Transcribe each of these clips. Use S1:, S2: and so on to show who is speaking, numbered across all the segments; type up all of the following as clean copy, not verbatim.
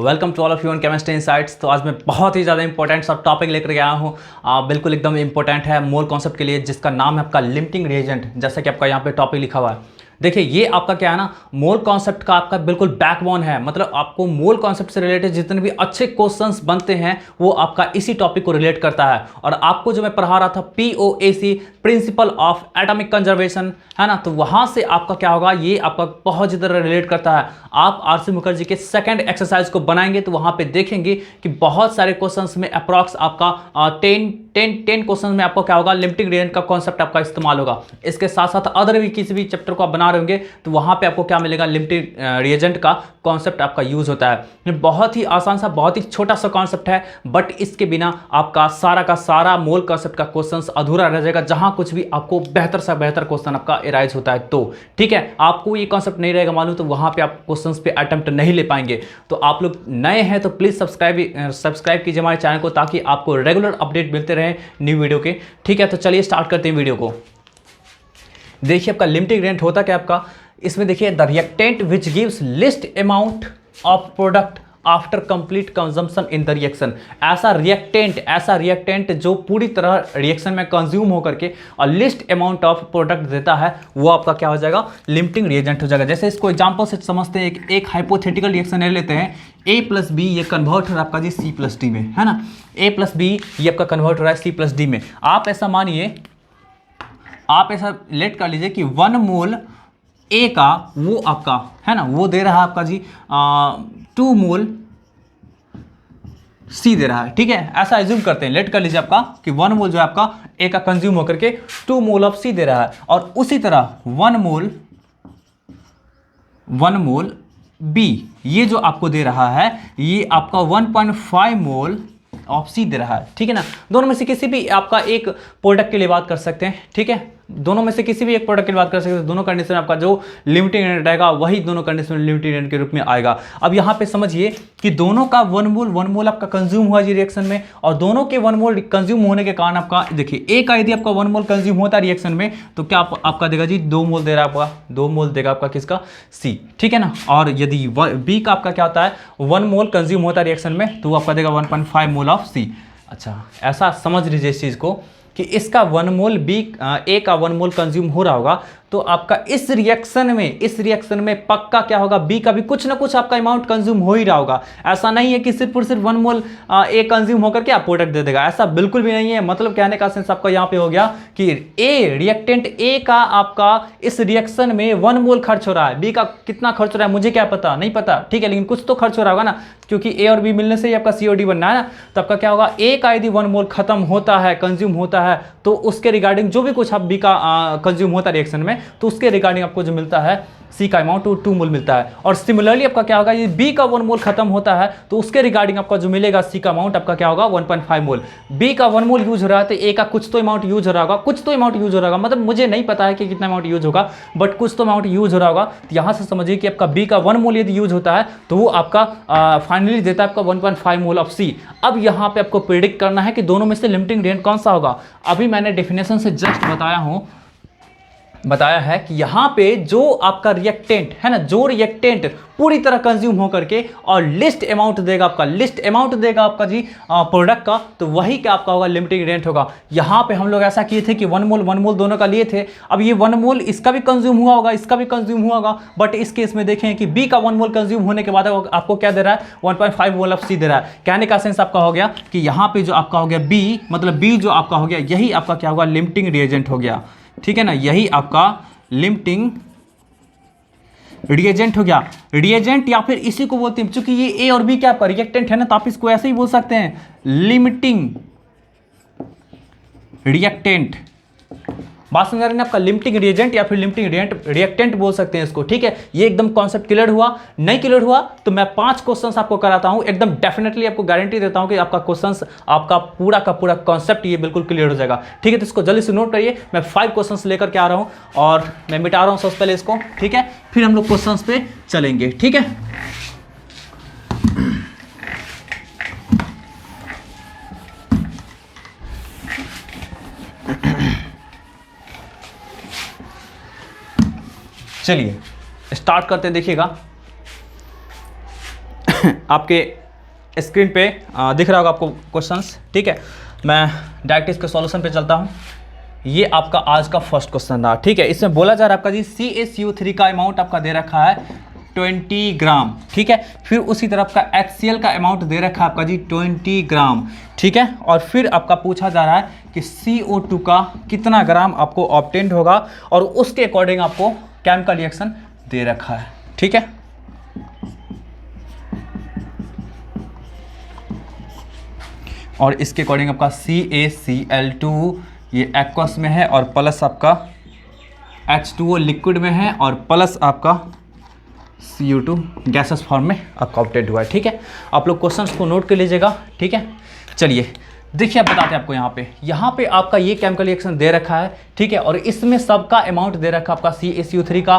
S1: Welcome to all of you on chemistry insights. तो आज मैं बहुत ही ज़्यादा इंपॉर्टेंट सा टॉपिक लेकर आया हूँ। बिल्कुल एकदम इंपॉर्टेंट है मोल कॉन्सेप्ट के लिए, जिसका नाम है आपका लिमिटिंग रिएजेंट। जैसा कि आपका यहाँ पे टॉपिक लिखा हुआ है, देखिए ये आपका क्या है ना, मोल कॉन्सेप्ट का आपका बिल्कुल बैकबोन है। मतलब आपको मोल कॉन्सेप्ट से रिलेटेड जितने भी अच्छे क्वेश्चंस बनते हैं वो आपका इसी टॉपिक को रिलेट करता है। और आपको जो मैं पढ़ा रहा था POAC, principle of atomic conservation, है ना, तो वहां से आपका क्या होगा, ये आपका बहुत ज़्यादा रिलेट करता है। आप आर.सी. मुखर्जी के सेकंड एक्सरसाइज को बनाएंगे तो वहां पे देखेंगे कि बहुत सारे क्वेश्चंस में अप्रॉक्स आपका 10 क्वेश्चन में आपको क्या होगा, लिमिटिंग रिएजेंट का कॉन्सेप्ट आपका इस्तेमाल होगा। इसके साथ साथ अदर भी किसी भी चैप्टर को आप बना रहे होंगे तो वहां पे आपको क्या मिलेगा, लिमिटिंग रिएजेंट का कॉन्सेप्ट आपका यूज होता है। बहुत ही आसान सा, बहुत ही छोटा सा कॉन्सेप्ट है, बट इसके बिना आपका सारा का सारा मोल कॉन्सेप्ट का क्वेश्चन अधूरा रह जाएगा। जहां कुछ भी आपको बेहतर से बेहतर क्वेश्चन आपका एराइज होता है तो ठीक है, आपको ये कॉन्सेप्ट नहीं रहेगा मालूम तो वहां पे आप क्वेश्चंस पे अटेम्प्ट नहीं ले पाएंगे। तो आप लोग नए हैं तो प्लीज सब्सक्राइब कीजिए हमारे चैनल को, ताकि आपको रेगुलर अपडेट मिलते रहे न्यू वीडियो के। ठीक है, तो चलिए स्टार्ट करते हैं वीडियो को। देखिए आपका लिमिटिंग रिएजेंट होता क्या आपका, इसमें देखिए the reactant which gives list amount of product after complete consumption in the reaction. ऐसा रिएक्टेंट जो पूरी तरह रिएक्शन में कंज्यूम होकर के और लिस्ट अमाउंट ऑफ प्रोडक्ट देता है, वो आपका क्या हो जाएगा, लिमिटिंग रिएजेंट हो जाएगा। जैसे इसको एग्जांपल से समझते हैं, एक हाइपोथेटिकल रिएक्शन ले लेते हैं, a प्लस बी ये कन्वर्ट हो रहा है आपका जी सी प्लस डी में, है ना। a प्लस बी ये आपका कन्वर्ट हो रहा है सी प्लस डी में। आप ऐसा मानिए, आप ऐसा लेट कर लीजिए कि 1 मोल ए का वो आपका है ना, वो दे रहा है आपका जी 2 मोल सी दे रहा है। ठीक है, ऐसा एज्यूम करते हैं, लेट कर लीजिए आपका कि 1 मोल जो है आपका ए का कंज्यूम होकर के 2 मोल ऑफ सी दे रहा है। और उसी तरह 1 मोल बी ये जो आपको दे रहा है, ये आपका 1.5 मोल ऑफ सी दे रहा है। ठीक है ना, दोनों में से किसी भी आपका एक प्रोडक्ट के लिए बात कर सकते हैं। ठीक है, दोनों में से किसी भी एक प्रोडक्ट की बात कर सकते हैं। दोनों कंडीशन में आपका जो लिमिटिंग रिएजेंट आएगा वही दोनों कंडीशन लिमिटिंग रिएजेंट के रूप में आएगा। अब यहाँ पे समझिए कि दोनों का 1 मोल आपका कंज्यूम हुआ जी रिएक्शन में, और दोनों के 1 मोल कंज्यूम होने के कारण आपका देखिए ए का यदि आपका 1 मोल कंज्यूम होता है रिएक्शन में तो क्या आपका देगा जी 2 मोल दे रहा है आपका, 2 मोल देगा आपका किसका, सी। ठीक है ना। और यदि बी का आपका क्या होता है, 1 मोल कंज्यूम होता है रिएक्शन में तो वो आपका देगा 1.5 मोल ऑफ सी। अच्छा, ऐसा समझ लीजिए इस चीज को कि इसका 1 मोल बी ए का 1 मोल कंज्यूम हो रहा होगा, तो आपका इस रिएक्शन में पक्का क्या होगा, बी का भी कुछ ना कुछ आपका अमाउंट कंज्यूम हो ही रहा होगा। ऐसा नहीं है कि सिर्फ और सिर्फ 1 मोल ए कंज्यूम होकर के आप प्रोडक्ट दे देगा, ऐसा बिल्कुल भी नहीं है। मतलब कहने का सेंस आपका यहाँ पे हो गया कि ए रिएक्टेंट ए का आपका इस रिएक्शन में 1 मोल खर्च हो रहा है, बी का कितना खर्च हो रहा है मुझे क्या पता, नहीं पता। ठीक है, लेकिन कुछ तो खर्च हो रहा होगा ना, क्योंकि ए और बी मिलने से ही आपका सी और डी बनना है ना। तो आपका क्या होगा, ए का यदि 1 मोल खत्म होता है, कंज्यूम होता है, तो उसके रिगार्डिंग जो भी कुछ आप बी का कंज्यूम होता है रिएक्शन में, तो उसके रिगार्डिंग आपको जो मिलता है सी का अमाउंट 2 मोल मिलता है। और सिमिलरली आपका क्या होगा, ये बी का 1 मोल खत्म होता है तो उसके रिगार्डिंग आपका जो मिलेगा सी का अमाउंट आपका क्या होगा, 1.5 मोल। बी का 1 मोल यूज हो रहा है तो ए का कुछ तो अमाउंट यूज हो रहा होगा, मतलब मुझे नहीं पता है कि कितना अमाउंट यूज होगा, बट कुछ तो अमाउंट यूज हो रहा होगा। तो यहाँ से समझिए कि आपका बी का 1 मोल यदि यूज होता है तो वो आपका फाइनली देता है आपका 1.5 मोल ऑफ सी। अब यहाँ पे आपको प्रेडिक्ट करना है कि दोनों में से लिमिटिंग रिएजेंट कौन सा होगा। अभी मैंने डेफिनेशन से जस्ट बताया है कि यहाँ पे जो आपका रिएक्टेंट है ना, जो रिएक्टेंट पूरी तरह कंज्यूम होकर के और लिस्ट अमाउंट देगा आपका जी प्रोडक्ट का, तो वही क्या आपका होगा, लिमिटिंग रिएजेंट होगा। यहाँ पे हम लोग ऐसा किए थे कि 1 मोल दोनों का लिए थे। अब ये 1 मोल इसका भी कंज्यूम हुआ होगा, इसका भी कंज्यूम हुआ होगा, बट इस केस में देखें कि बी का 1 मोल कंज्यूम होने के बाद आपको क्या दे रहा है, 1.5 मोल ऑफ सी दे रहा है। कहने का सेंस आपका हो गया कि यहाँ पे जो आपका हो गया बी, मतलब बी जो आपका हो गया, यही आपका क्या होगा, लिमिटिंग रिएजेंट हो गया। ठीक है ना, यही आपका लिमिटिंग रिएजेंट हो गया। रिएजेंट या फिर इसी को बोलते हैं, चूंकि ये ए और बी क्या आपका रिएक्टेंट है ना, तो आप इसको ऐसे ही बोल सकते हैं, लिमिटिंग रिएक्टेंट। बात समझ रहे हैं, आपका लिमिटिंग रिएजेंट या फिर लिमिटिंग रिएक्टेंट बोल सकते हैं इसको। ठीक है, ये एकदम कॉन्सेप्ट क्लियर हुआ। नहीं क्लियर हुआ तो मैं 5 क्वेश्चंस आपको कराता हूं, एकदम डेफिनेटली आपको गारंटी देता हूं कि आपका क्वेश्चंस, आपका पूरा का पूरा कॉन्सेप्ट ये बिल्कुल क्लियर हो जाएगा। ठीक है, तो इसको जल्दी से नोट करिए। मैं 5 क्वेश्चंस लेकर के आ रहा हूं और मैं मिटा रहा हूं सबसे पहले इसको। ठीक है, फिर हम लोग क्वेश्चंस पे चलेंगे। ठीक है, चलिए स्टार्ट करते हैं। देखिएगा आपके स्क्रीन पे दिख रहा होगा आपको क्वेश्चंस, ठीक है। मैं डायरेक्ट इसके सॉल्यूशन पे चलता हूँ। ये आपका आज का फर्स्ट क्वेश्चन रहा, ठीक है। इसमें बोला जा रहा है आपका जी CaCO3 का अमाउंट आपका दे रखा है 20 ग्राम, ठीक है। फिर उसी तरफ का HCl का अमाउंट दे रखा है आपका जी 20 ग्राम, ठीक है। और फिर आपका पूछा जा रहा है कि CO2 का कितना ग्राम आपको ऑब्टेन्ड होगा और उसके अकॉर्डिंग आपको केमिकल रिएक्शन दे रखा है, ठीक है। और इसके अकॉर्डिंग आपका CaCl2 ये एक्वस में है और प्लस आपका H2O लिक्विड में है और प्लस आपका CO2 गैसेस फॉर्म में आपका ऑब्टेन्ड हुआ है, ठीक है। आप लोग क्वेश्चंस को नोट कर लीजिएगा, ठीक है। चलिए देखिए, अब बताते हैं आपको। यहाँ पे आपका ये केमिकल रिएक्शन दे रखा है, ठीक है। और इसमें सबका अमाउंट दे रखा है आपका CaCO3 का,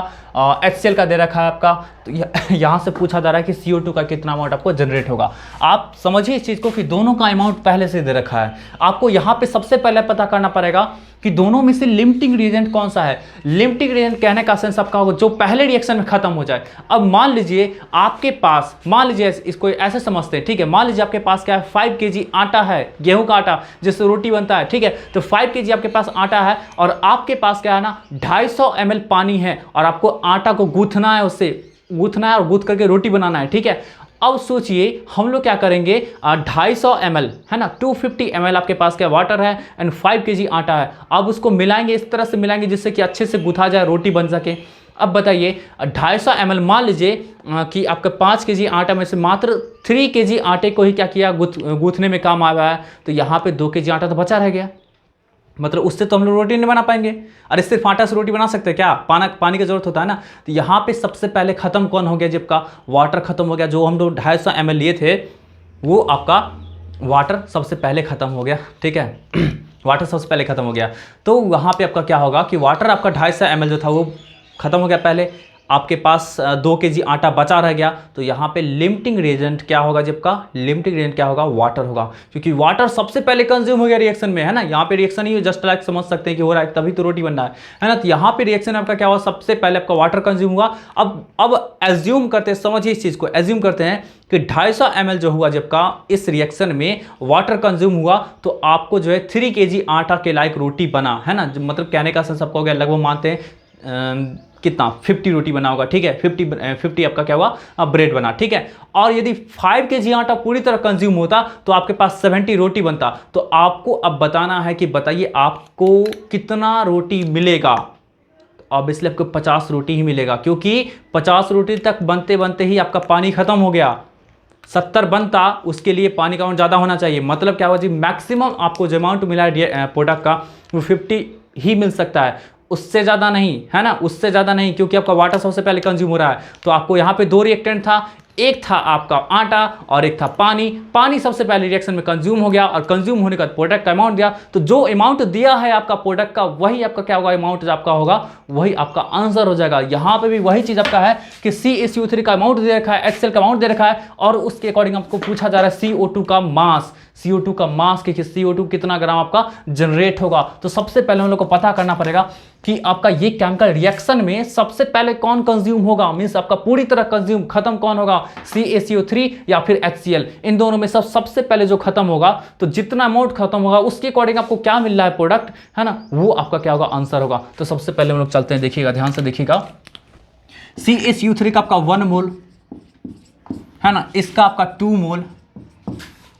S1: HCl का दे रखा है आपका। तो यहाँ से पूछा जा रहा है कि CO2 का कितना अमाउंट आपको जनरेट होगा। आप समझिए इस चीज़ को कि दोनों का अमाउंट पहले से दे रखा है। आपको यहाँ पे सबसे पहले पता करना पड़ेगा कि दोनों में से लिमिटिंग रिएजेंट कौन सा है। लिमिटिंग रिएजेंट कहने का सेंस आपका होगा जो पहले रिएक्शन में खत्म हो जाए। अब मान लीजिए आपके पास, मान लीजिए इसको ऐसे समझते हैं, ठीक है। मान लीजिए आपके पास क्या है, 5 kg आटा है, गेहूं का आटा जिससे रोटी बनता है, ठीक है। तो 5 kg आपके पास आटा है और आपके पास क्या है ना 250 ml पानी है और आपको आटा को गूंथना है, उससे गूंथना है और गूंथ करके रोटी बनाना है, ठीक है। अब सोचिए हम लोग क्या करेंगे, 250 ml है ना, 250 ml आपके पास क्या वाटर है एंड 5 kg आटा है। अब उसको मिलाएंगे, इस तरह से मिलाएंगे जिससे कि अच्छे से गूंथा जाए, रोटी बन सके। अब बताइए 250 ml, मान लीजिए कि आपका 5 kg आटा में से मात्र 3 kg आटे को ही क्या किया, गूंथने में काम आया है। तो यहाँ पे 2 kg आटा तो बचा रह गया, मतलब उससे तो हम लोग रोटी नहीं बना पाएंगे। अरे सिर्फ आटा से रोटी बना सकते हैं क्या, पानी की जरूरत होता है ना। तो यहाँ पे सबसे पहले खत्म कौन हो गया, जबकि वाटर खत्म हो गया। जो हम लोग 250 ml लिए थे वो आपका वाटर सबसे पहले खत्म हो गया, ठीक है। वाटर सबसे पहले खत्म हो गया। तो वहाँ पे आपका क्या होगा कि वाटर आपका 250 ml जो था वो खत्म हो गया पहले। आपके पास 2 kg आटा बचा रह गया। तो यहाँ पे लिमिटिंग रिएजेंट क्या होगा, जबकि लिमिटिंग रिएजेंट क्या होगा, वाटर होगा, क्योंकि वाटर सबसे पहले कंज्यूम हो गया रिएक्शन में, है ना। यहाँ पे रिएक्शन ही जस्ट लाइक समझ सकते हैं कि हो रहा है, तभी तो रोटी बन रहा है ना। तो यहाँ पे रिएक्शन आपका क्या हुआ, सबसे पहले आपका वाटर कंज्यूम हुआ। अब एज्यूम करते हैं, समझिए इस चीज़ को, एज्यूम करते हैं कि 250 ml जो हुआ जबकि इस रिएक्शन में वाटर कंज्यूम हुआ, तो आपको जो है 3 kg आटा के लायक रोटी बना, है ना। मतलब कहने का सेंस आपको हो गया, लगभग मानते हैं कितना 50 रोटी बना होगा, ठीक है। 50 आपका क्या हुआ, ब्रेड बना, ठीक है। और यदि 5 kg आटा पूरी तरह कंज्यूम होता तो आपके पास 70 रोटी बनता। तो आपको अब बताना है कि बताइए आपको कितना रोटी मिलेगा। ऑब्वियसली आपको 50 रोटी ही मिलेगा, क्योंकि 50 रोटी तक बनते बनते ही आपका पानी खत्म हो गया। 70 बनता, उसके लिए पानी का अमाउंट ज़्यादा होना चाहिए। मतलब क्या हुआ जी, मैक्सिमम आपको जो अमाउंट मिला है प्रोडक्ट का वो 50 ही मिल सकता है, उससे ज़्यादा नहीं, है ना, उससे ज़्यादा नहीं, क्योंकि आपका वाटर सबसे पहले कंज्यूम हो रहा है। तो आपको यहाँ पे 2 रिएक्टेंट था, एक था आपका आटा और एक था पानी। पानी सबसे पहले रिएक्शन में कंज्यूम हो गया और कंज्यूम होने का प्रोडक्ट का अमाउंट दिया। तो जो अमाउंट दिया है आपका प्रोडक्ट का, वही आपका क्या होगा, अमाउंट आपका होगा, वही आपका आंसर हो जाएगा। यहाँ पे भी वही चीज़ आपका है कि CaCO3 का अमाउंट दे रखा है, HCl का अमाउंट दे रखा है और उसके अकॉर्डिंग आपको पूछा जा रहा है CO2 का मास। CO2 का मास कि CO2 कितना ग्राम आपका जनरेट होगा। तो सबसे पहले हम लोग को पता करना पड़ेगा कि आपका ये केमिकल रिएक्शन में सबसे पहले कौन कंज्यूम होगा, मींस आपका पूरी तरह कंज्यूम खत्म कौन होगा, CaCO3 या फिर HCl। इन दोनों में सबसे पहले जो खत्म होगा, तो जितना अमाउंट खत्म होगा उसके अकॉर्डिंग आपको क्या मिल रहा है प्रोडक्ट, है ना, वो आपका क्या होगा, आंसर होगा। तो सबसे पहले हम लोग चलते हैं, देखिएगा, ध्यान से देखिएगा। CaCO3 का आपका 1 मोल है ना, इसका आपका 2 मोल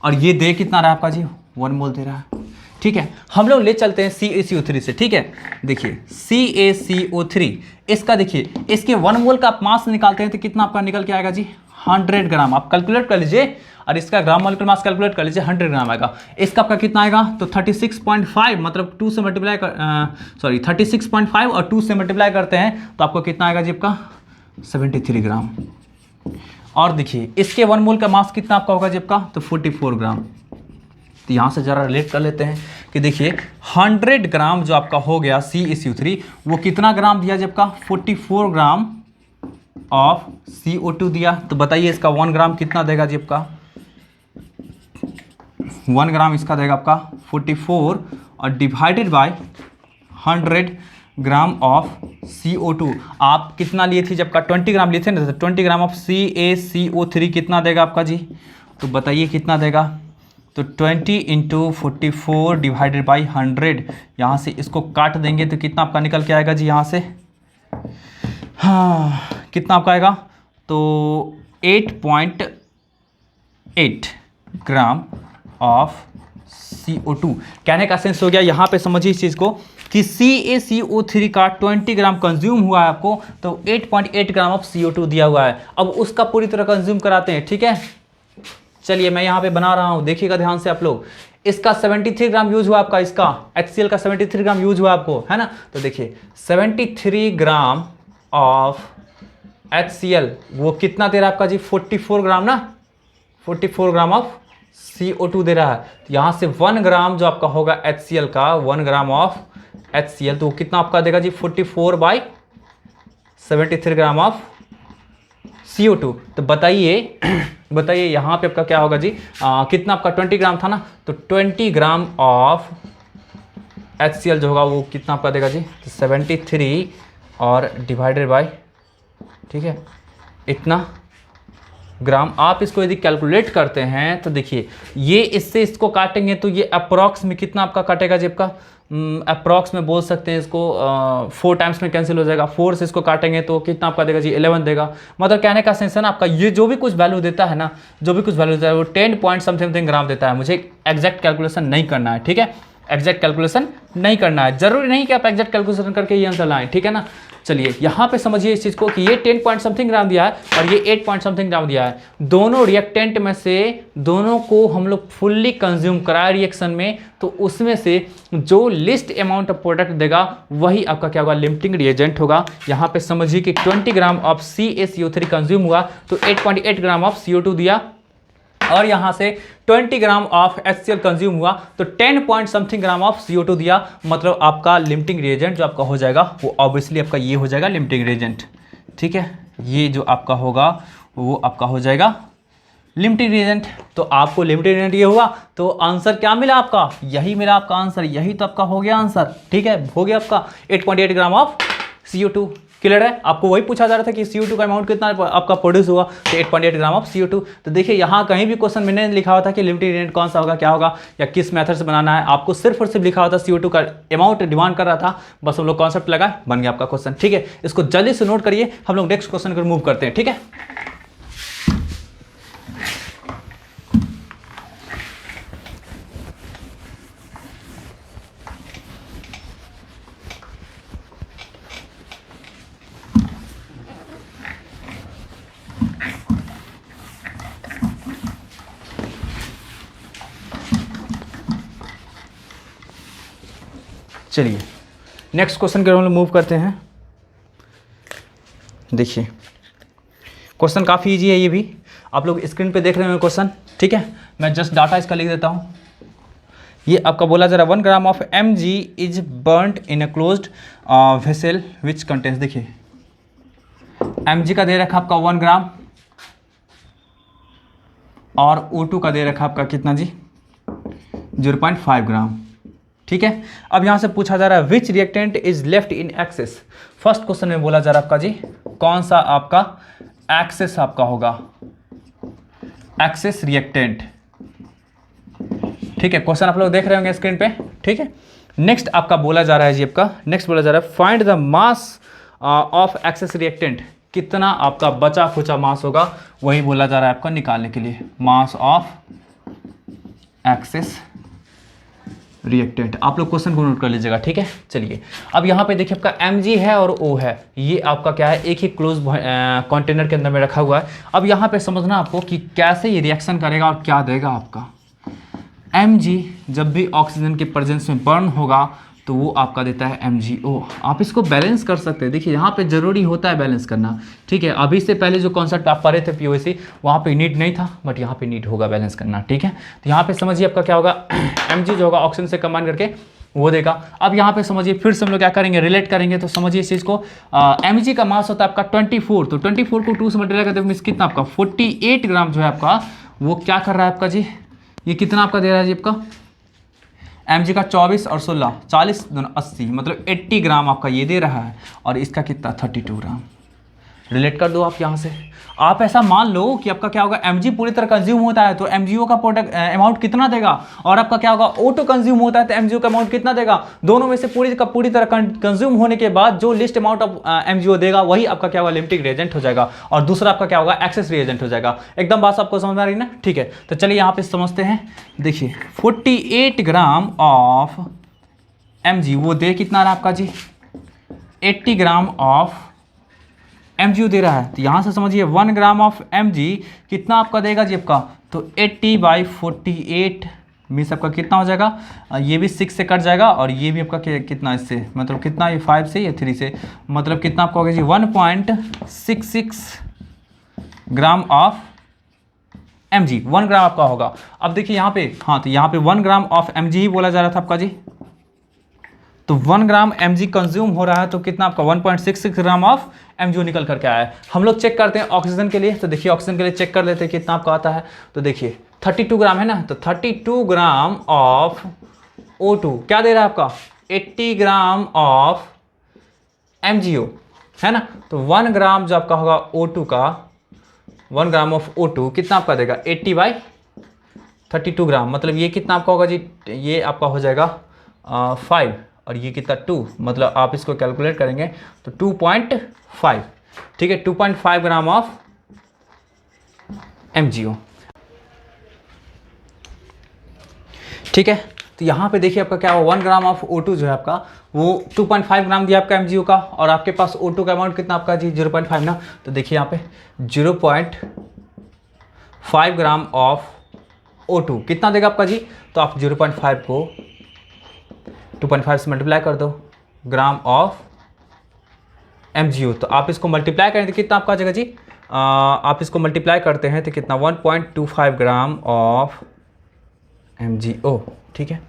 S1: और ये दे कितना रहा है आपका जी, 1 मोल दे रहा है, ठीक है। हम लोग ले चलते हैं CaCO3 से, ठीक है। देखिए CaCO3 इसका, देखिए इसके 1 मोल का आप मास निकालते हैं तो कितना आपका निकल के आएगा जी, 100 ग्राम। आप कैलकुलेट कर लीजिए और इसका ग्राम मॉलिक्यूलर मास कैलकुलेट कर लीजिए, 100 ग्राम आएगा। इसका आपका कितना आएगा, तो 36.5, मतलब 2 से मल्टीप्लाई 36.5 और 2 से मल्टीप्लाई करते हैं तो आपको कितना आएगा जी, आपका 73 ग्राम। और देखिए इसके 1 मोल का मास कितना आपका होगा जी, आपका तो 44 ग्राम। तो यहाँ से ज़रा रिलेट कर लेते हैं कि देखिए 100 ग्राम जो आपका हो गया CaCO3, वो कितना ग्राम दिया जब का, 44 ग्राम ऑफ CO2 दिया। तो बताइए इसका 1 ग्राम कितना देगा जी, आपका 1 ग्राम इसका देगा आपका 44 और divided by 100, gram of CO2। आप कितना लिए थे, जब का 20 ग्राम लिए थे ना, तो 20 ग्राम ऑफ CaCO3 कितना देगा आपका जी, तो बताइए कितना देगा। तो 20 × 44 डिवाइडेड बाई 100, यहाँ से इसको काट देंगे तो कितना आपका निकल के आएगा जी यहाँ से, हाँ कितना आपका आएगा, तो 8.8 ग्राम ऑफ CO2। कहने का सेंस हो गया, यहाँ पे समझिए इस चीज़ को कि CaCO3 का 20 ग्राम कंज्यूम हुआ है आपको, तो 8.8 ग्राम ऑफ CO2 दिया हुआ है। अब उसका पूरी तरह कंज्यूम कराते हैं, ठीक है। चलिए मैं यहाँ पे बना रहा हूँ, देखिएगा ध्यान से आप लोग। इसका 73 ग्राम यूज हुआ आपका, इसका HCl का 73 ग्राम यूज हुआ आपको, है ना। तो देखिए 73 ग्राम ऑफ HCl वो कितना दे रहा है आपका जी, 44 ग्राम ना, 44 ग्राम ऑफ CO2 दे रहा है। तो यहाँ से 1 ग्राम जो आपका होगा HCl का, 1 ग्राम ऑफ HCl, तो कितना आपका देगा जी, 44/73 ग्राम ऑफ CO2। तो बताइए बताइए यहाँ पे आपका क्या होगा जी, कितना आपका 20 ग्राम था ना, तो 20 ग्राम ऑफ HCl जो होगा वो कितना आपका देगा जी, तो 73 और डिवाइडेड बाय, ठीक है, इतना ग्राम। आप इसको यदि कैलकुलेट करते हैं तो देखिए ये इससे इसको काटेंगे तो ये अप्रॉक्स में कितना आपका काटेगा जी, आपका अप्रॉक्स में बोल सकते हैं इसको 4 टाइम्स में कैंसिल हो जाएगा। 4 से इसको काटेंगे तो कितना आपका देगा जी, 11 देगा। मतलब कहने का सेंस है ना आपका, ये जो भी कुछ वैल्यू देता है ना, जो भी कुछ वैल्यू देता है वो 10 पॉइंट समथिंग ग्राम देता है। मुझे एग्जैक्ट कैलकुलेशन नहीं करना है, ठीक है, एग्जैक्ट कैलकुलेशन नहीं करना है, जरूरी नहीं कि आप एग्जैक्ट कैलकुलेशन करके ये आंसर लाएं, ठीक है ना। चलिए यहाँ पे समझिए इस चीज़ को कि ये 10 पॉइंट समथिंग ग्राम दिया है और ये 8 पॉइंट समथिंग ग्राम दिया है। दोनों रिएक्टेंट में से दोनों को हम लोग फुल्ली कंज्यूम कराए रिएक्शन में, तो उसमें से जो लिस्ट अमाउंट ऑफ प्रोडक्ट देगा वही आपका क्या होगा, लिमिटिंग रिएजेंट होगा। यहाँ पे समझिए कि 20 ग्राम ऑफ CaCO3 कंज्यूम हुआ तो 8.8 ग्राम ऑफ CO2 दिया, और यहाँ से 20 ग्राम ऑफ HCl कंज्यूम हुआ तो 10 point something gram of CO2 दिया। मतलब आपका लिमिटिंग रिएजेंट जो आपका हो जाएगा वो ऑब्वियसली आपका ये हो जाएगा लिमिटिंग रिएजेंट, ठीक है। ये जो आपका होगा वो आपका हो जाएगा लिमिटिंग रिएजेंट। तो आपको लिमिटिंग रिएजेंट ये हुआ तो आंसर क्या मिला आपका, यही मिला आपका आंसर, यही तो आपका हो गया आंसर, ठीक है, हो गया आपका 8.8 ग्राम ऑफ CO2। क्लियर है, आपको वही पूछा जा रहा था कि CO2 का अमाउंट कितना आपका प्रोड्यूस हुआ, तो 8.8 ग्राम ऑफ CO2। तो देखिए यहाँ कहीं भी क्वेश्चन मैंने लिखा हुआ था कि लिमिटिंग रिएजेंट कौन सा होगा, क्या होगा, या किस मेथड से बनाना है, आपको सिर्फ और सिर्फ लिखा हुआ था CO2 का अमाउंट डिमांड कर रहा था, बस हम लोग कॉन्सेप्ट लगा, बन गया आपका क्वेश्चन, ठीक है। इसको जल्दी से नोट करिए, हम लोग नेक्स्ट क्वेश्चन को मूव करते हैं, ठीक है। चलिए नेक्स्ट क्वेश्चन की ओर हम लोग मूव करते हैं। देखिए क्वेश्चन काफ़ी इजी है, ये भी आप लोग स्क्रीन पे देख रहे हैं क्वेश्चन, ठीक है। मैं जस्ट डाटा इसका लिख देता हूँ। ये आपका बोला जा रहा है 1 gram of Mg is burned in a closed vessel which contains, देखिए Mg का दे रखा आपका 1 ग्राम और O2 का दे रखा आपका कितना जी, 0.5 ग्राम, ठीक है। अब यहां से पूछा जा रहा है which reactant is left in excess. First question में बोला जा रहा है आपका जी कौन सा आपका एक्सेस आपका होगा, एक्सेस रिएक्टेंट, ठीक है। क्वेश्चन आप लोग देख रहे होंगे स्क्रीन पे, ठीक है। नेक्स्ट आपका बोला जा रहा है जी, आपका नेक्स्ट बोला जा रहा है find the mass of excess reactant, कितना आपका बचा खुचा मास होगा वही बोला जा रहा है आपका निकालने के लिए, मास ऑफ एक्सेस रिएक्टेंट। आप लोग क्वेश्चन को नोट कर लीजिएगा, ठीक है। चलिए अब यहाँ पे देखिए आपका Mg है और O है, ये आपका क्या है, एक ही क्लोज कंटेनर के अंदर में रखा हुआ है। अब यहाँ पे समझना आपको कि कैसे ये रिएक्शन करेगा और क्या देगा आपका। Mg जब भी ऑक्सीजन के प्रेजेंस में बर्न होगा तो वो आपका देता है MgO। आप इसको बैलेंस कर सकते हैं, देखिए यहाँ पे ज़रूरी होता है बैलेंस करना, ठीक है। अभी से पहले जो कॉन्सेप्ट आप पढ़े थे POC वहाँ पे नीड नहीं था, बट यहाँ पे नीड होगा बैलेंस करना, ठीक है। तो यहाँ पे समझिए आपका क्या होगा Mg जो होगा ऑक्सीजन से कंबाइन करके वो देगा। अब यहाँ पे समझिए फिर से हम लोग क्या करेंगे, रिलेट करेंगे। तो समझिए इस चीज़ को, Mg का मास होता है आपका 24, तो 24 को 2 से मल्टीप्लाई करते हैं कितना आपका 48 ग्राम जो है आपका वो क्या कर रहा है आपका जी, ये कितना आपका दे रहा है जी आपका एम का 24 और 16, 40 दोनों 80, मतलब 80 ग्राम आपका ये दे रहा है, और इसका कितना 32 ग्राम। रिलेट कर दो आप यहाँ से। आप ऐसा मान लो कि आपका क्या होगा, एम पूरी तरह कंज्यूम होता है तो एम का प्रोडक्ट अमाउंट कितना देगा, और आपका क्या होगा O2 कंज्यूम होता है तो एम का अमाउंट कितना देगा। दोनों में से पूरी तरह कंज्यूम होने के बाद जो लिस्ट अमाउंट ऑफ एम देगा वही आपका क्या होगा लिमिटिंग रिएजेंट हो जाएगा, और दूसरा आपका क्या होगा एक्सेस रिएजेंट हो जाएगा। एकदम बात आपको समझ में आ रही ना। ठीक है, तो चलिए यहाँ पे समझते हैं। देखिए 48 ग्राम ऑफ एम वो दे कितना रहा आपका जी, 80 ग्राम ऑफ एम दे रहा है। तो यहाँ से समझिए 1 ग्राम ऑफ एम कितना आपका देगा जी आपका, तो 80/48 मीन्स आपका कितना हो जाएगा, ये भी 6 से कट जाएगा, और ये भी आपका कितना इससे, मतलब कितना, ये 5 से या 3 से, मतलब कितना आपका होगा जी 1.66 ग्राम ऑफ एम 1 ग्राम आपका होगा। अब देखिए यहाँ पे, हाँ तो यहाँ पे 1 ग्राम ऑफ एम ही बोला जा रहा था आपका जी, तो 1 ग्राम एम कंज्यूम हो रहा है, तो कितना आपका 1.66 ग्राम ऑफ एम निकल करके आया है। हम लोग चेक करते हैं ऑक्सीजन के लिए, तो देखिए ऑक्सीजन के लिए चेक कर लेते हैं कितना आपका आता है। तो देखिए 32 ग्राम है ना, तो 32 ग्राम ऑफ O2 क्या दे रहा है आपका, 80 ग्राम ऑफ MgO है ना। तो 1 ग्राम जो आपका होगा O2 का, 1 ग्राम ऑफ O2 कितना आपका देगा 80/32 ग्राम, मतलब ये कितना आपका होगा जी, ये आपका हो जाएगा 5, और ये कितना 2, मतलब आप इसको कैलकुलेट करेंगे तो 2.5, ठीक है, 2.5 ग्राम ऑफ MgO। ठीक है, तो यहाँ पे देखिए आपका क्या हुआ, 1 ग्राम ऑफ O2 जो है आपका वो 2.5 ग्राम दिया आपका MgO का, और आपके पास O2 का अमाउंट कितना आपका जी 0.5 ना, तो देखिए यहाँ पे 0.5 ग्राम ऑफ O2 कितना देगा आपका जी, तो आप 0.5 को 2.5 से मल्टीप्लाई कर दो, ग्राम ऑफ MgO, तो आप इसको मल्टीप्लाई करें तो कितना आपका आ जाएगा जी, आप इसको मल्टीप्लाई करते हैं तो कितना 1.25 ग्राम ऑफ MgO। ठीक है,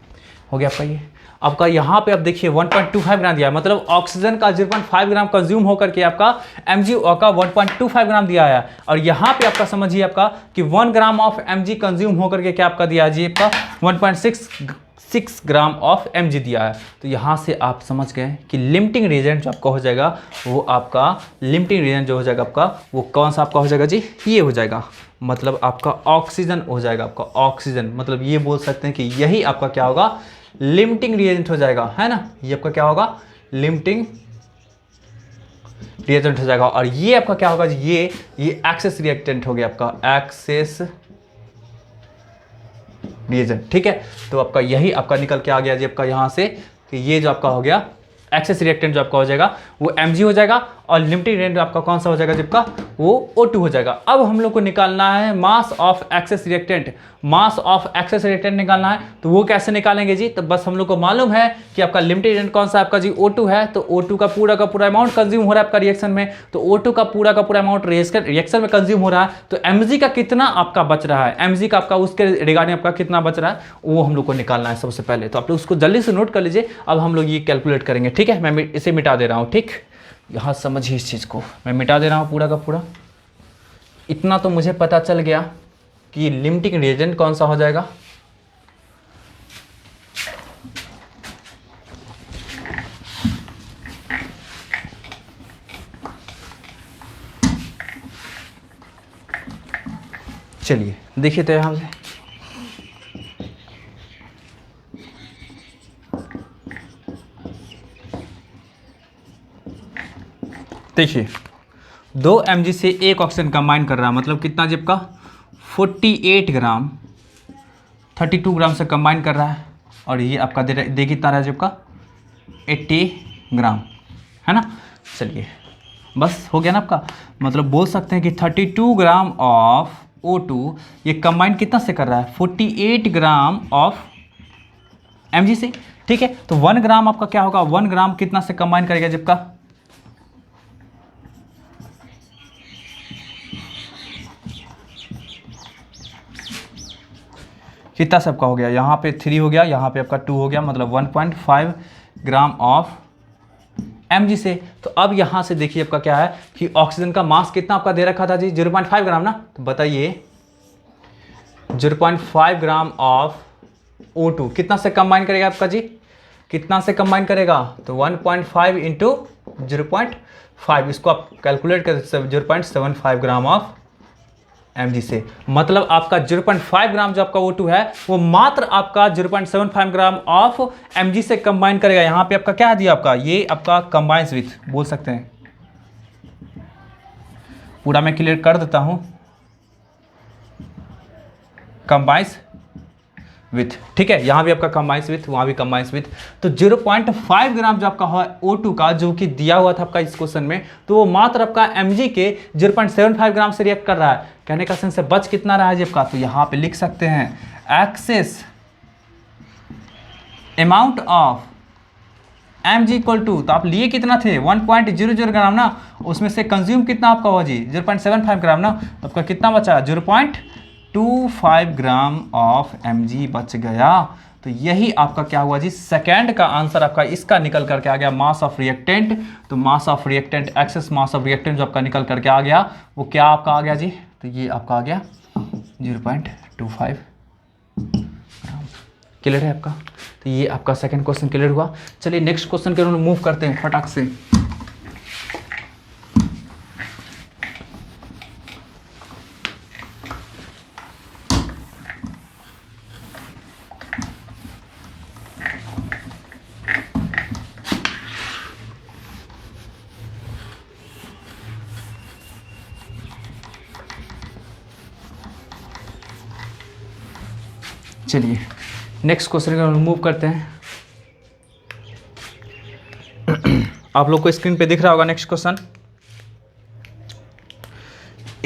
S1: हो गया आपका ये। आपका यहाँ पे अब देखिए 1.25 ग्राम दिया है, मतलब ऑक्सीजन का 0.5 ग्राम कंज्यूम होकर के आपका MgO का 1.25 ग्राम दिया है, और यहाँ पे आपका समझिए आपका कि 1 ग्राम ऑफ Mg कंज्यूम होकर के क्या आपका दिया जी, आपका 1.66 ग्राम ऑफ Mg दिया है। तो यहाँ से आप समझ गए कि लिमिटिंग रिएजेंट जो आपका हो जाएगा वो आपका लिमिटिंग रिएजेंट जो हो जाएगा आपका वो कौन सा आपका हो जाएगा जी, ये हो जाएगा, मतलब आपका ऑक्सीजन हो जाएगा। आपका ऑक्सीजन मतलब ये बोल सकते हैं कि यही आपका क्या होगा, लिमिटिंग रिएजेंट हो जाएगा, है ना। ये आपका क्या होगा, लिमिटिंग रिएजेंट हो जाएगा। और ये आपका क्या होगा जी, ये एक्सेस रिएक्टेंट हो गया आपका, एक्सेस रिएजेंट। ठीक है, तो आपका यही आपका निकल के आ गया जी आपका यहाँ से कि ये जो आपका हो गया एक्सेस रिएक्टेंट जो आपका हो जाएगा वो Mg हो जाएगा, और लिमिटिंग रिएक्टेंट आपका कौन सा हो जाएगा जिसका, वो O2 हो जाएगा। अब हम लोग को निकालना है mass of excess reactant, mass of excess reactant निकालना है। तो वो कैसे निकालेंगे जी, तो बस हम लोग को मालूम है कि आपका लिमिटिंग रिएक्टेंट कौन सा आपका जी O2 है, तो O2 का पूरा अमाउंट कंज्यूम हो रहा है आपका रिएक्शन में, तो O2 का पूरा अमाउंट रिएक्शन में कंज्यूम हो रहा है, तो Mg का कितना आपका बच रहा है, Mg का आपका उसके रिगार्डिंग आपका कितना बच रहा है वो हम लोग को निकालना है सबसे पहले। तो आप लोग उसको जल्दी से नोट कर लीजिए, अब हम लोग ये कैलकुलेट करेंगे। ठीक है, मैं इसे मिटा दे रहा हूँ। ठीक, यहाँ समझिए इस चीज़ को, मैं मिटा दे रहा हूँ पूरा का पूरा। इतना तो मुझे पता चल गया कि लिमिटिंग रिएजेंट कौन सा हो जाएगा, चलिए देखिए तो यहाँ से देखिए 2 Mg से एक ऑक्सीजन कंबाइन कर रहा है, मतलब कितना जब का 48 ग्राम 32 ग्राम से कंबाइन कर रहा है, और ये आपका दे कितना रहा है जब का 80 ग्राम, है ना। चलिए बस हो गया ना आपका, मतलब बोल सकते हैं कि 32 ग्राम ऑफ O2 ये कंबाइन कितना से कर रहा है, 48 ग्राम ऑफ Mg से। ठीक है, तो 1 ग्राम आपका क्या होगा, 1 ग्राम कितना से कंबाइन करेगा जब का, कितना सबका हो गया, यहाँ पे 3 हो गया, यहाँ पे आपका 2 हो गया, मतलब 1.5 ग्राम ऑफ Mg से। तो अब यहाँ से देखिए आपका क्या है कि ऑक्सीजन का मास कितना आपका दे रखा था जी 0.5 ग्राम ना, तो बताइए 0.5 ग्राम ऑफ O2 कितना से कंबाइन करेगा आपका जी, कितना से कंबाइन करेगा, तो 1.5 इंटू 0.5, इसको आप कैलकुलेट कर 0.75 ग्राम ऑफ mg से, मतलब आपका 0.5 ग्राम जो आपका O2 है वो मात्र आपका 0.75 ग्राम ऑफ mg से कंबाइन करेगा। यहाँ पे आपका क्या दिया, आपका ये आपका कंबाइंस विथ बोल सकते हैं, पूरा मैं क्लियर कर देता हूँ, कंबाइंस विथ, ठीक है, यहाँ भी आपका कंबाइंस विथ, वहाँ भी कंबाइंस विथ, तो 0.5 ग्राम जो आपका है O2 का, जो कि दिया हुआ था आपका इस क्वेश्चन में, तो वो मात्र आपका mg के 0.75 ग्राम से रिएक्ट कर रहा है। कहने का सेंस है बच कितना रहा है जी आपका, तो यहाँ पे लिख सकते हैं excess amount of mg equal to, तो आप लिए कितना थे 1.00 ग्राम ना, उसमें से कंज्यूम कितना आपका हुआ जी 0.75 ग्राम ना, तो आपका कितना बचा 0.25 ग्राम ऑफ mg बच गया। तो यही आपका क्या हुआ जी, सेकेंड का आंसर आपका इसका निकल करके आ गया मास ऑफ रिएक्टेंट। तो mass of reactant, excess mass of reactant जो आपका निकल करके आ गया वो क्या आपका आ गया जी, तो ये आपका आ गया 0.25। क्लियर है आपका, तो ये आपका सेकंड क्वेश्चन क्लियर हुआ। चलिए नेक्स्ट क्वेश्चन के लिए मूव करते हैं फटाक से। चलिए नेक्स्ट क्वेश्चन के मूव करते हैं। आप लोग को स्क्रीन पे दिख रहा होगा नेक्स्ट क्वेश्चन।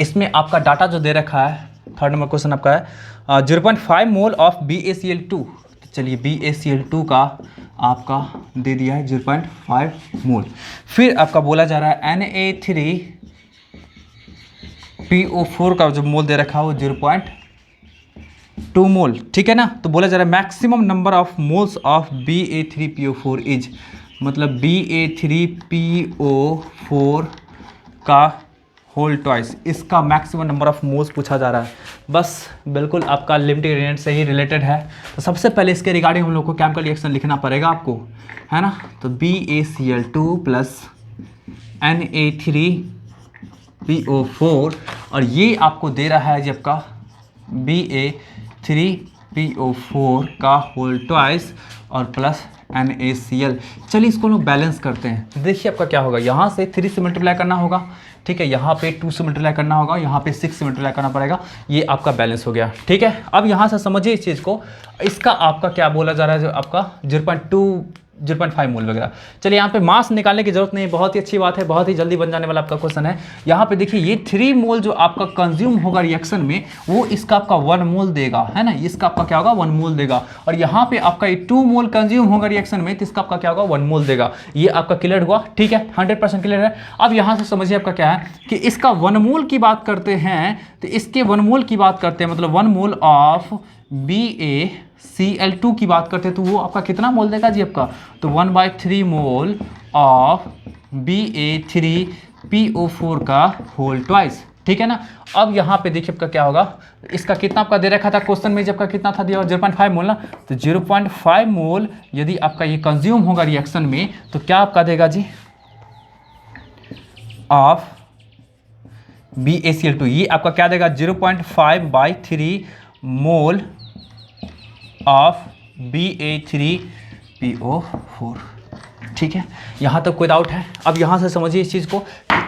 S1: इसमें आपका डाटा जो दे रखा है, थर्ड नंबर क्वेश्चन आपका है 0.5 मोल ऑफ BaCl2। चलिए BaCl2 का आपका दे दिया है 0.5 मोल। फिर आपका बोला जा रहा है Na3PO4 का जो मोल दे रखा है वो 0.2 मोल, ठीक है ना। तो बोला जा रहा है maximum number of moles of Ba3PO4 is, मतलब Ba3PO4 का होल ट्वाइस, इसका मैक्सिमम नंबर ऑफ मोल्स पूछा जा रहा है। बस बिल्कुल आपका लिमिटिंग ग्रेडिएंट से ही रिलेटेड है। तो सबसे पहले इसके रिगार्डिंग हम लोग को केमिकल रिएक्शन लिखना पड़ेगा आपको, है ना। तो BaCl2 प्लस Na3PO4, और ये आपको दे रहा है जब का Ba3PO4 का होल ट्वाइस और प्लस NaCl। चलिए इसको लोग बैलेंस करते हैं। देखिए आपका क्या होगा, यहाँ से 3 से मल्टीप्लाई करना होगा, ठीक है, यहाँ पे 2 से मल्टीप्लाई करना होगा, यहाँ पे 6 से मल्टीप्लाई करना पड़ेगा। ये आपका बैलेंस हो गया, ठीक है। अब यहाँ से समझिए इस चीज़ को, इसका आपका क्या बोला जा रहा है, जो आपका 0.5 मोल वगैरह। चलिए यहाँ पे मास निकालने की जरूरत नहीं है, बहुत ही अच्छी बात है, बहुत ही जल्दी बन जाने वाला आपका क्वेश्चन है। यहाँ पे देखिए ये 3 मोल जो आपका कंज्यूम होगा रिएक्शन में, वो इसका आपका 1 मोल देगा, है ना, इसका आपका क्या होगा 1 मोल देगा। और यहाँ पे आपका ये 2 मोल कंज्यूम होगा रिएक्शन में, तो इसका आपका क्या होगा 1 मोल देगा। ये आपका क्लियर हुआ, ठीक है, 100% क्लियर है। अब यहाँ से समझिए आपका क्या है कि इसका 1 मोल की बात करते हैं, तो इसके 1 मोल की बात करते हैं, मतलब 1 मोल ऑफ BaCl2 की बात करते हैं, तो वो आपका कितना मोल देगा जी आपका, तो 1/3 मोल ऑफ Ba3PO4 का होल ट्वाइस, ठीक है ना। अब यहाँ पे देखिए आपका क्या होगा, इसका कितना आपका दे रखा था क्वेश्चन में, जब का कितना था दिया 0.5 मोल ना, तो 0.5 मोल यदि आपका ये कंज्यूम होगा रिएक्शन में, तो क्या आपका देगा जी ऑफ BaCl2, ये आपका क्या देगा 0.5/3 मोल ऑफ Ba3PO4, ठीक है। यहाँ तक कोई डाउट है। अब यहाँ से समझिए इस चीज़ को,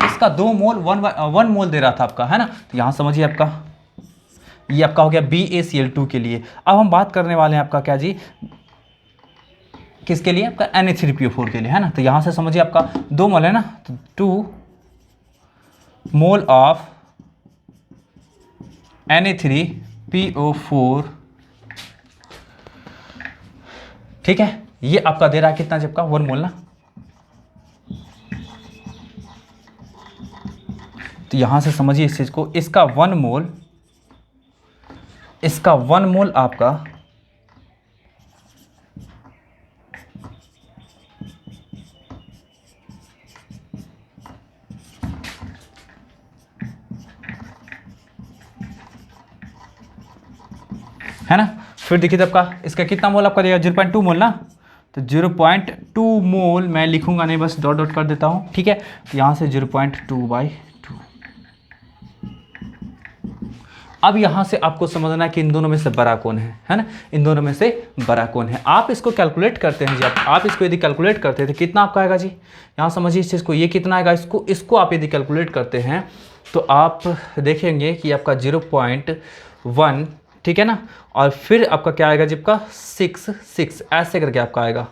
S1: इसका 2 मोल 1 मोल दे रहा था आपका, है ना। तो यहाँ समझिए आपका ये आपका हो गया BaCl2 के लिए। अब हम बात करने वाले हैं आपका क्या जी, किसके लिए, आपका Na3PO4 के लिए, है ना। तो यहाँ से समझिए आपका 2 मोल है ना, तो 2 मोल ऑफ Na3PO4, ठीक है। ये आपका दे रहा है कितना जब का 1 मोल ना, तो यहां से समझिए इस चीज को, इसका 1 मोल आपका है ना। फिर देखिए आपका इसका कितना मोल आपका दिया 0.2 मोल ना, तो 0.2 मोल मैं लिखूंगा नहीं, बस डॉट डॉट कर देता हूँ, ठीक है। तो यहाँ से 0.2/2। अब यहाँ से आपको समझना है कि इन दोनों में से बड़ा कौन है ना, इन दोनों में से बड़ा कौन है। आप इसको कैलकुलेट करते हैं जी, आप इसको यदि कैलकुलेट करते हैं तो कितना आपका आएगा जी, यहाँ समझिए इस चीज़ को, ये कितना आएगा, इसको आप यदि कैलकुलेट करते हैं तो आप देखेंगे कि आपका 0.1, ठीक है ना, और फिर आपका क्या आएगा जी, आपका 6 ऐसे करके आपका आएगा,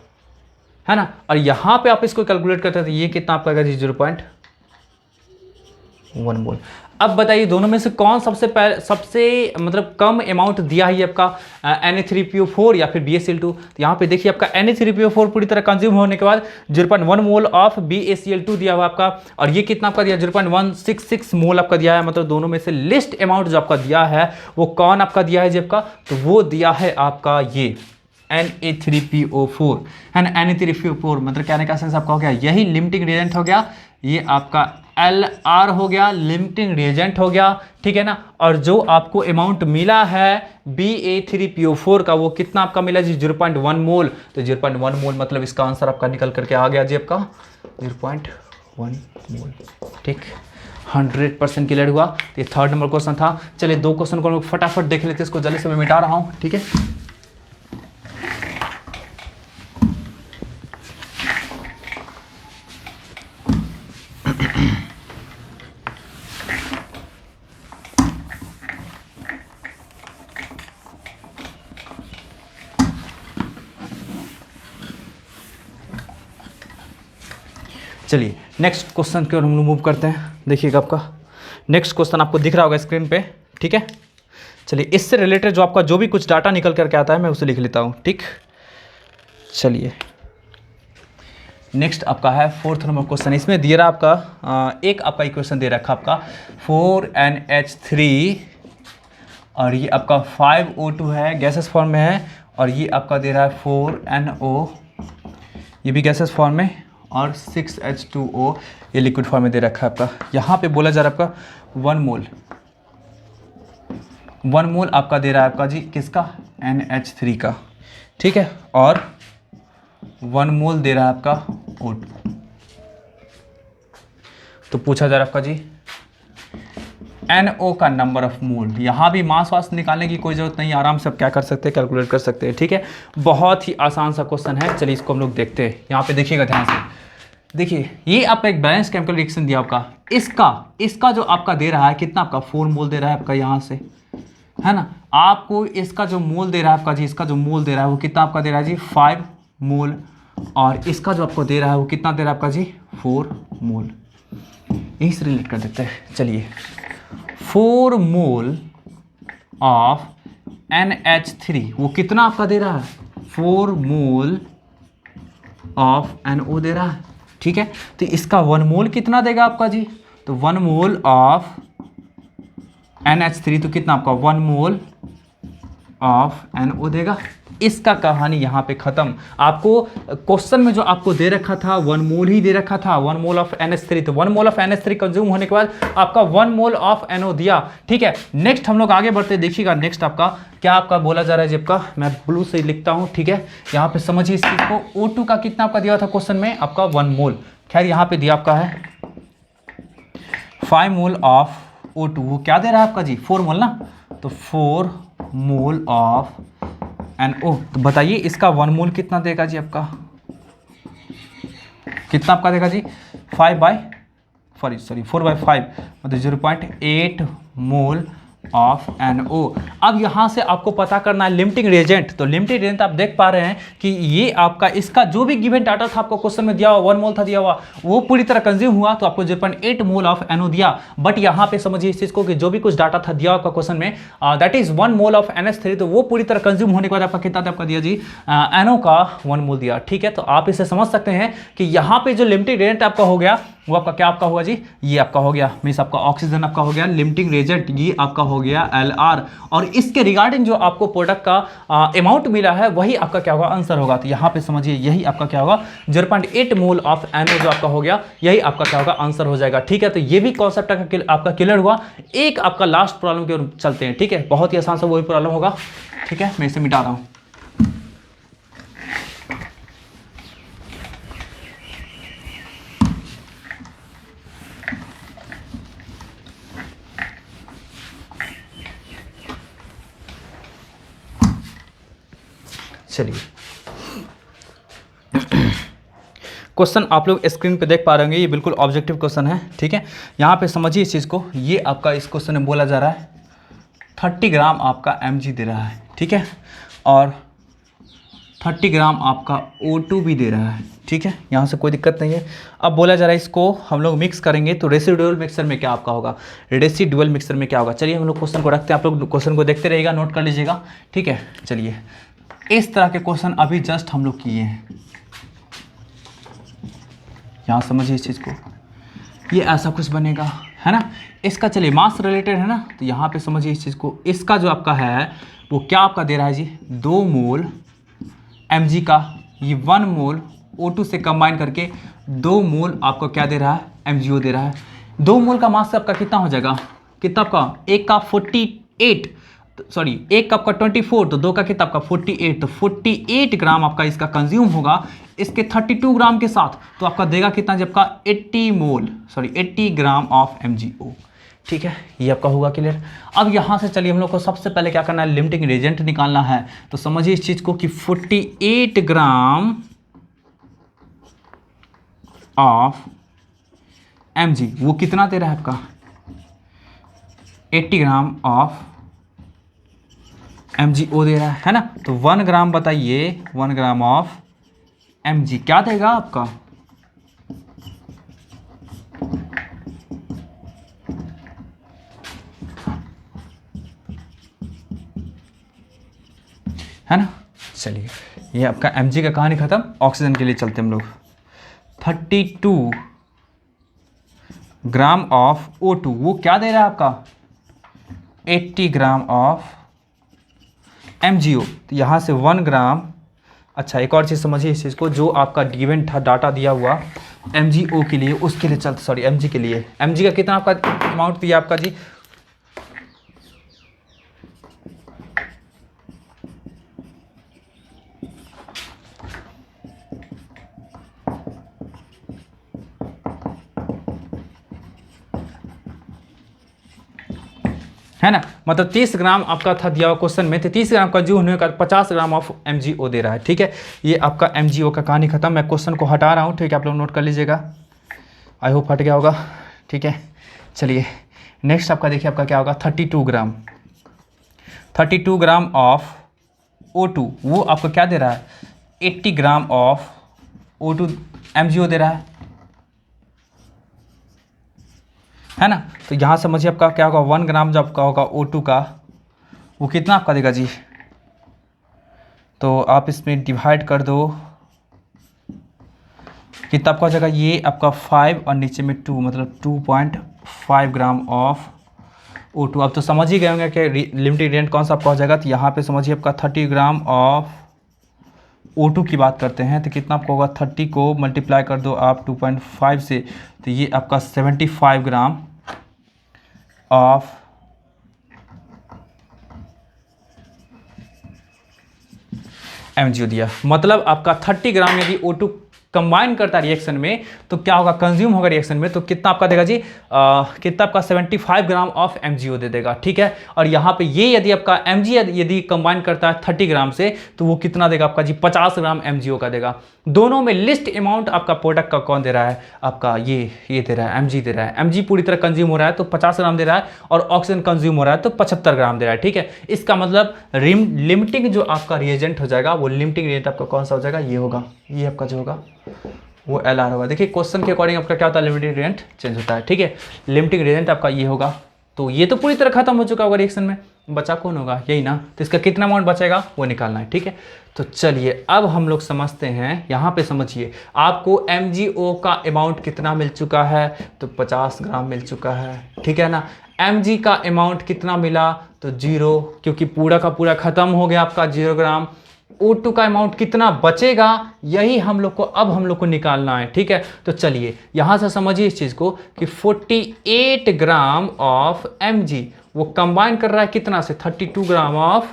S1: है ना। और यहाँ पे आप इसको कैलकुलेट करते हैं तो ये कितना आपका आएगा जी 0.1 मोल। अब बताइए दोनों में से कौन सबसे मतलब कम अमाउंट दिया है आपका Na3PO4 या फिर BaCl2। तो यहाँ पे देखिए आपका Na3PO4 पूरी तरह कंज्यूम होने के बाद 0.1 मोल ऑफ BaCl2 दिया हुआ आपका, और ये कितना आपका दिया 0.166 मोल आपका दिया है। मतलब दोनों में से लिस्ट अमाउंट जो आपका दिया है वो कौन आपका दिया है जी आपका, तो वो दिया है आपका ये Na3PO4, है ना। Na3PO4 मतलब कहने का सेंस आपका हो गया, यही लिमिटिंग रिएजेंट हो गया, ये आपका LR हो गया, लिमिटिंग रिएजेंट हो गया, ठीक है ना। और जो आपको अमाउंट मिला है BA3PO4 का वो कितना आपका मिला जी 0.1 मोल। तो 0.1 मोल मतलब इसका आंसर आपका निकल करके आ गया जी आपका 0.1 मोल, ठीक। 100% क्लियर हुआ। तो ये 3rd नंबर क्वेश्चन था। चलिए 2 क्वेश्चन को हम लोग फटाफट देख लेते हैं, इसको जल्दी से मैं मिटा रहा हूँ, ठीक है। चलिए नेक्स्ट क्वेश्चन की ओर हम लोग मूव करते हैं। देखिएगा आपका नेक्स्ट क्वेश्चन आपको दिख रहा होगा स्क्रीन पे, ठीक है। चलिए इससे रिलेटेड जो आपका जो भी कुछ डाटा निकल करके आता है मैं उसे लिख लेता हूँ, ठीक। चलिए नेक्स्ट आपका है 4th नंबर क्वेश्चन। इसमें दिया रहा आपका एक आपका इक्वेशन दे रखा आपका 4NH3 और ये आपका 5O2 है, गैसेस फॉर्म में है, और ये आपका दे रहा है 4NO, ये भी गैसेस फॉर्म में, और 6H2O ये लिक्विड फॉर्म में दे रखा है आपका। यहाँ पे बोला जा रहा है आपका 1 मोल आपका दे रहा है आपका जी किसका, NH3 का, ठीक है, और 1 मोल दे रहा है आपका O2। तो पूछा जा रहा है आपका जी NO का नंबर ऑफ मोल। यहाँ भी मास वास निकालने की कोई जरूरत नहीं, आराम से आप क्या कर सकते हैं, कैलकुलेट कर सकते हैं, ठीक है। बहुत ही आसान सा क्वेश्चन है। चलिए इसको हम लोग देखते हैं। यहाँ पे देखिएगा ध्यान से, देखिए ये आपका एक बैलेंस केमिकल रिएक्शन दिया आपका, इसका जो आपका दे रहा है कितना आपका 4 मोल दे रहा है आपका, यहाँ से, है ना। आपको इसका जो मोल दे रहा है आपका जी, इसका जो मोल दे रहा है वो कितना आपका दे रहा है जी 5 मोल, और इसका जो आपको दे रहा है वो कितना दे रहा है आपका जी 4 मोल। यही से रिलेट कर देते हैं। चलिए 4 मोल ऑफ NH3 वो कितना आपका दे रहा है, 4 मोल ऑफ NO दे रहा है, ठीक है। तो इसका 1 मोल कितना देगा आपका जी, तो 1 मोल ऑफ NH3 तो कितना आपका 1 मोल ऑफ NO देगा। इसका कहानी यहाँ पे खत्म। आपको क्वेश्चन में जो आपको दे रखा था 1 मोल ही दे रखा था, 1 मोल ऑफ NH3, तो 1 मोल ऑफ NH3 कंज्यूम होने के बाद आपका 1 मोल ऑफ NO दिया, ठीक है। नेक्स्ट हम लोग आगे बढ़ते देखिएगा। नेक्स्ट आपका क्या आपका बोला जा रहा है जी, आपका मैं ब्लू से लिखता हूँ, ठीक है। यहाँ पे समझिए इस चीज को। O2 का कितना आपका दिया था क्वेश्चन में, आपका 1 मोल। खैर यहाँ पे दिया आपका है 5 मोल ऑफ O2, वो क्या दे रहा है आपका जी 4 मोल ना, तो 4 मोल ऑफ NO। तो बताइए इसका 1 मोल कितना देगा जी आपका, कितना आपका देगा जी 4/5 मतलब 0.8 मोल ऑफ NO। अब यहाँ से आपको पता करना है लिमिटिंग रिएजेंट। तो लिमिटिंग रिएजेंट आप देख पा रहे हैं कि ये आपका इसका जो भी गिवन डाटा था आपको क्वेश्चन में दिया हुआ 1 मोल था दिया हुआ, वो पूरी तरह कंज्यूम हुआ, तो आपको 0.8 मोल ऑफ NO दिया। बट यहाँ पे समझिए इस चीज को कि जो भी कुछ डाटा था दिया आपका क्वेश्चन में that is 1 mole of NH3, तो वो पूरी तरह कंज्यूम होने के बाद आपका कितना आपका दिया जी NO का 1 मोल दिया, ठीक है। तो आप इसे समझ सकते हैं कि यहाँ पे जो लिमिटिंग रिएजेंट आपका हो गया वो आपका क्या आपका होगा जी, ये आपका हो गया मीन्स आपका ऑक्सीजन आपका हो गया लिमिटिंग रिएजेंट, ये आपका हो गया Lr। और इसके रिगार्डिंग जो आपको प्रोडक्ट का अमाउंट मिला है वही आपका क्या होगा आंसर होगा। तो यहाँ पे समझिए यही आपका क्या होगा 0.8 मोल ऑफ NO जो आपका हो गया, यही आपका क्या होगा आंसर हो जाएगा। ठीक है, तो ये भी कॉन्सेप्ट आपका क्लियर हुआ। एक आपका लास्ट प्रॉब्लम की ओर चलते हैं। ठीक है, बहुत ही आसान सा वही प्रॉब्लम होगा। ठीक है, मैं इसे मिटा रहा हूँ। चलिए, क्वेश्चन आप लोग स्क्रीन पे देख पा रहे होंगे, ये बिल्कुल ऑब्जेक्टिव क्वेश्चन है। ठीक है, यहाँ पे समझिए इस चीज़ को। ये आपका इस क्वेश्चन में बोला जा रहा है 30 ग्राम आपका mg दे रहा है। ठीक है, और 30 ग्राम आपका O2 भी दे रहा है। ठीक है, यहाँ से कोई दिक्कत नहीं है। अब बोला जा रहा है इसको हम लोग मिक्स करेंगे तो रेसिडुअल मिक्सर में क्या आपका होगा, रेसिडुअल मिक्सर में क्या होगा। चलिए हम लोग क्वेश्चन को रखते हैं, आप लोग क्वेश्चन को देखते रहिएगा, नोट कर लीजिएगा। ठीक है, चलिए इस तरह के क्वेश्चन अभी जस्ट हम लोग किए हैं। यहाँ समझिए इस चीज़ को, ये ऐसा कुछ बनेगा, है ना। इसका चलिए मास रिलेटेड है ना, तो यहाँ पे समझिए इस चीज़ को। इसका जो आपका है वो क्या आपका दे रहा है जी, 2 मोल mg का, ये 1 मोल O2 से कंबाइन करके 2 मोल आपको क्या दे रहा है, MgO दे रहा है। 2 मोल का मास आपका कितना हो जाएगा, कितना आपका, एक का 48, सॉरी एक कप का 24, तो 2 का कितना आपका 48, तो 48 ग्राम आपका इसका कंज्यूम होगा इसके 32 ग्राम के साथ। तो आपका देगा कितना जी, आपका 80 ग्राम ऑफ MgO। ठीक है, ये आपका होगा क्लियर। अब यहाँ से चलिए हम लोग को सबसे पहले क्या करना है, लिमिटिंग रिएजेंट निकालना है। तो समझिए इस चीज़ को कि 48 ग्राम ऑफ Mg वो कितना दे रहा है आपका, 80 ग्राम ऑफ MgO दे रहा है ना। तो 1 ग्राम बताइए, 1 ग्राम ऑफ Mg क्या देगा आपका, है ना। चलिए ये आपका Mg का कहानी खत्म। ऑक्सीजन के लिए चलते हम लोग। 32 ग्राम ऑफ O2 वो क्या दे रहा है आपका, 80 ग्राम ऑफ MgO। तो यहाँ से 1 ग्राम। अच्छा एक और चीज़ समझिए इस चीज़ को, जो आपका गिवन था डाटा दिया हुआ MgO के लिए, उसके लिए चलते, सॉरी Mg के लिए, Mg का कितना आपका अमाउंट दिया आपका जी, है ना। मतलब 30 ग्राम आपका था दिया हुआ क्वेश्चन में, तो 30 ग्राम का जो होने का 50 ग्राम ऑफ MgO दे रहा है। ठीक है, ये आपका MgO का कहानी खत्म। मैं क्वेश्चन को हटा रहा हूँ। ठीक है, आप लोग नोट कर लीजिएगा, आई होप हट गया होगा। ठीक है, चलिए नेक्स्ट आपका देखिए आपका क्या होगा, 32 ग्राम ऑफ O2 वो आपको क्या दे रहा है, 80 ग्राम ऑफ O2 MgO दे रहा है ना। तो यहाँ समझिए आपका क्या होगा, 1 ग्राम जो आपका होगा O2 का वो कितना आपका देगा जी, तो आप इसमें डिवाइड कर दो, कितना आपका हो जाएगा, ये आपका 5 और नीचे में 2, मतलब 2.5 ग्राम ऑफ O2। अब तो समझ ही गए होंगे कि लिमिटिंग रिएजेंट कौन सा आपका हो जाएगा। तो यहाँ पे समझिए आपका 30 ग्राम ऑफ O2 की बात करते हैं, तो कितना आपको होगा, 30 को मल्टीप्लाई कर दो आप 2.5 से, तो ये आपका 75 ग्राम ऑफ MgO दिया। मतलब आपका 30 ग्राम यदि O2 कंबाइन करता है रिएक्शन में तो क्या होगा, कंज्यूम होगा रिएक्शन में, तो कितना आपका देगा जी, कितना आपका 75 ग्राम ऑफ MgO दे देगा। ठीक है, और यहाँ पे ये यदि आपका Mg यदि कंबाइन करता है 30 ग्राम से तो वो कितना देगा आपका जी, 50 ग्राम MgO का देगा। दोनों में लिस्ट अमाउंट आपका प्रोडक्ट का कौन दे रहा है, आपका ये दे रहा है, Mg दे रहा है। Mg पूरी तरह कंज्यूम हो रहा है तो 50 ग्राम दे रहा है, और ऑक्सीजन कंज्यूम हो रहा है तो 75 ग्राम दे रहा है। ठीक है, इसका मतलब लिमिटिंग जो आपका रिएजेंट हो जाएगा, वो लिमिटिंग रिएजेंट आपका कौन सा हो जाएगा, ये होगा, ये आपका जो होगा वो Lr होगा। देखिए क्वेश्चन के अकॉर्डिंग आपका क्या होता है, लिमिटिंग रिएजेंट चेंज होता है। ठीक है, लिमिटिंग रिएजेंट आपका ये होगा। तो ये तो पूरी तरह खत्म हो चुका होगा रिएक्शन में। बचा कौन होगा, यही ना। तो इसका कितना अमाउंट बचेगा वो निकालना है, ठीक है। तो चलिए अब हम लोग समझते हैं, यहाँ पे समझिए आपको MgO का अमाउंट कितना मिल चुका है, तो 50 ग्राम मिल चुका है, ठीक है ना। Mg का अमाउंट कितना मिला, तो 0, क्योंकि पूरा का पूरा खत्म हो गया आपका 0 ग्राम। O2 का अमाउंट कितना बचेगा, यही हम लोग को निकालना है, ठीक है। तो चलिए यहाँ से समझिए इस चीज़ को कि 48 ग्राम ऑफ Mg वो कंबाइन कर रहा है कितना से, 32 ग्राम ऑफ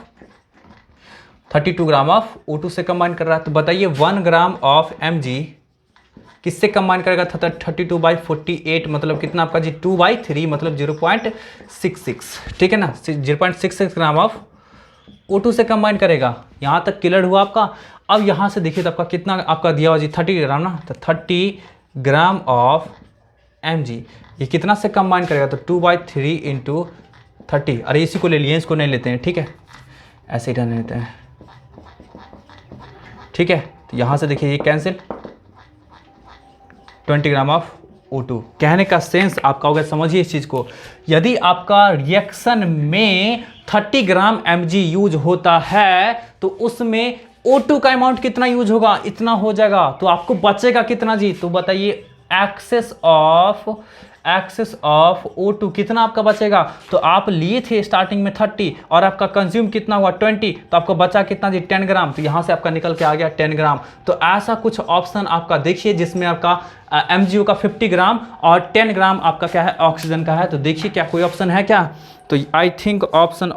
S1: O2 से कंबाइन कर रहा है। तो बताइए 1 ग्राम ऑफ Mg किससे कंबाइन करेगा, 32/48 मतलब कितना आपका जी, 2/3 मतलब 0.66, ठीक है ना। 0.66 ग्राम ऑफ O2 से कंबाइन करेगा। यहाँ तक क्लियर हुआ आपका। अब यहाँ से देखिए तो आपका कितना आपका दिया हुआ जी, 30 ग्राम ना, तो 30 ग्राम ऑफ Mg ये कितना से कंबाइन करेगा, तो 2/3 इंटू 30। अरे इसी को ले लिए, इसको नहीं लेते हैं, ठीक है, ऐसे ही रहने लेते हैं, ठीक है। तो यहाँ से देखिए ये कैंसिल, 20 ग्राम ऑफ O2। कहने का सेंस आपका हो गया, समझिए इस चीज़ को। यदि आपका रिएक्शन में 30 ग्राम Mg यूज होता है तो उसमें O2 का अमाउंट कितना यूज होगा, इतना हो जाएगा। तो आपको बचेगा कितना जी, तो बताइए एक्सेस ऑफ O2 कितना आपका बचेगा। तो आप लिए थे स्टार्टिंग में 30 और आपका कंज्यूम कितना हुआ 20, तो आपको बचा कितना जी, 10 ग्राम। तो यहाँ से आपका निकल के आ गया 10 ग्राम। तो ऐसा कुछ ऑप्शन आपका देखिए जिसमें आपका MgO का 50 ग्राम और 10 ग्राम आपका क्या है, ऑक्सीजन का है। तो देखिए क्या कोई ऑप्शन है क्या, तो आई थिंक ऑप्शन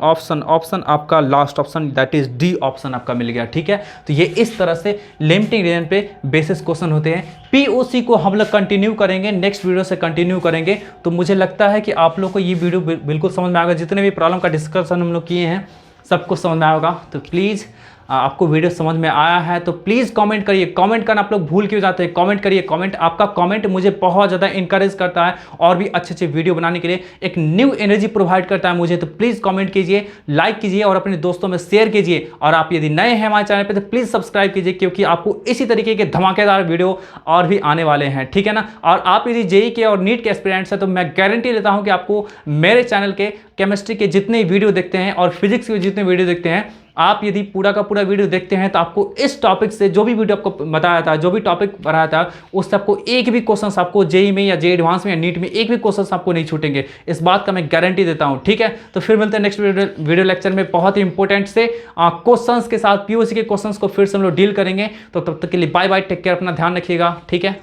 S1: आपका last option, that is D option आपका मिल गया, ठीक है। तो ये इस तरह से लिमिटिंग रीजन पे बेसिस क्वेश्चन होते हैं। POC को हम लोग कंटिन्यू करेंगे, नेक्स्ट वीडियो से कंटिन्यू करेंगे। तो मुझे लगता है कि आप लोग को ये वीडियो बिल्कुल समझ में आएगा, जितने भी प्रॉब्लम का डिस्कशन हम लोग किए हैं सब कुछ समझ में आएगा। तो प्लीज़ आपको वीडियो समझ में आया है तो प्लीज़ कमेंट करिए। कमेंट करना आप लोग भूल क्यों जाते हैं, कमेंट करिए। कमेंट, आपका कमेंट मुझे बहुत ज़्यादा इंकरेज करता है और भी अच्छे अच्छे वीडियो बनाने के लिए एक न्यू एनर्जी प्रोवाइड करता है मुझे। तो प्लीज़ कमेंट कीजिए, लाइक कीजिए और अपने दोस्तों में शेयर कीजिए। और आप यदि नए हैं हमारे चैनल पर तो प्लीज़ सब्सक्राइब कीजिए, क्योंकि आपको इसी तरीके के धमाकेदार वीडियो और भी आने वाले हैं, ठीक है ना। और आप यदि JEE के और नीट के एस्पिरेंट्स हैं तो मैं गारंटी लेता हूँ कि आपको मेरे चैनल के केमिस्ट्री के जितने वीडियो देखते हैं और फिजिक्स के जितने वीडियो देखते हैं, आप यदि पूरा का पूरा वीडियो देखते हैं तो आपको इस टॉपिक से जो भी वीडियो आपको बताया था, जो भी टॉपिक पढ़ाया था, उससे आपको एक भी क्वेश्चंस आपको JEE में या JEE एडवांस में या नीट में एक भी क्वेश्चंस आपको नहीं छूटेंगे। इस बात का मैं गारंटी देता हूं, ठीक है। तो फिर मिलते हैं नेक्स्ट वीडियो लेक्चर में बहुत ही इंपॉर्टेंट से क्वेश्चंस के साथ। POC के क्वेश्चंस को फिर से हम लोग डील करेंगे। तो तब तक के लिए बाय बाय, टेक केयर, अपना ध्यान रखिएगा, ठीक है।